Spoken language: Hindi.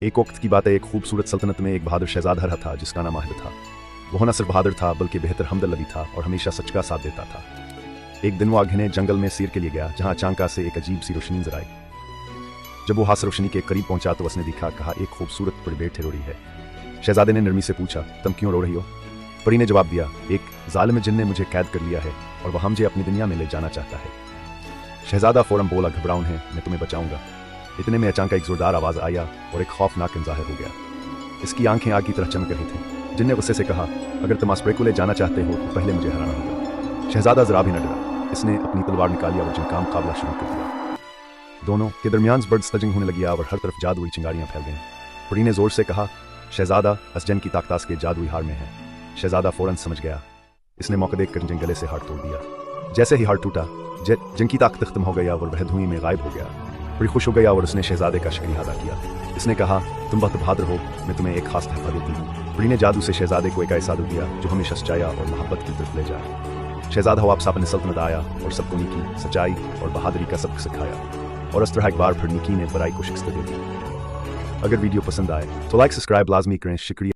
एक वक्त की बात है, एक खूबसूरत सल्तनत में एक बहादुर शहजादा रहा था जिसका नाम माहिर था। वो न सिर्फ बहादुर था बल्कि बेहतर हमदर्द भी था और हमेशा सच का साथ देता था। एक दिन वो आग जंगल में सीर के लिए गया जहां अचानक से एक अजीब सी रोशनी नजर आई। जब वो हाथ रोशनी के करीब पहुंचा तो उसने दिखा, कहा, एक खूबसूरत परी बैठे रो रही है। शहजादे ने नरमी से पूछा, तुम क्यों रो रही हो? परी ने जवाब दिया, एक जालिम जिन ने मुझे कैद कर लिया है और वह मुझे अपनी दुनिया में ले जाना चाहता है। शहजादा फौरन बोला, घबराओ नहीं, मैं तुम्हें बचाऊंगा। इतने में अचानक एक जोरदार आवाज आया और एक खौफनाक ज़ाहिर हो गया। इसकी आंखें आग की तरह चमक रही थीं। जिन ने गुस्से से कहा, अगर तुम आस्प्रे को ले जाना चाहते हो तो पहले मुझे हराना होगा। शहजादा जरा भी न डरा। इसने अपनी तलवार निकाली और जिन का मुकाबला शुरू कर दिया। दोनों के दरमियान बर्ड स्टजिंग होने लगी और हर तरफ जादुई चिंगारियां फैल गईं। परी ने जोर से कहा, शहजादा असजन की ताकतास के जादुई हार में है। शहजादा फौरन समझ गया। इसने मौका देखकर जिन गले से हार तोड़ दिया। जैसे ही हार टूटा, जिन की ताकत खत्म हो गई और वह धुएं में गायब हो गया। बड़ी खुश हो गया और उसने शहजादे का शुक्रिया अदा किया। इसने कहा, तुम बहुत बहादुर हो, मैं तुम्हें एक खास तोहफा देती हूँ। बड़ी ने जादू से शहजादे को एक ऐसा दिया जो हमेशा सच्चाई और मोहब्बत की तरफ ले जाए। शहजादा वापस अपने सल्तनत आया और सबको नीकी, सच्चाई और बहादुरी का सबक सिखाया। और इस तरह एक बार फिर नीकी ने बुराई को शिकस्त दे दी। अगर वीडियो पसंद आए तो लाइक सब्सक्राइब लाजमी करें। शुक्रिया।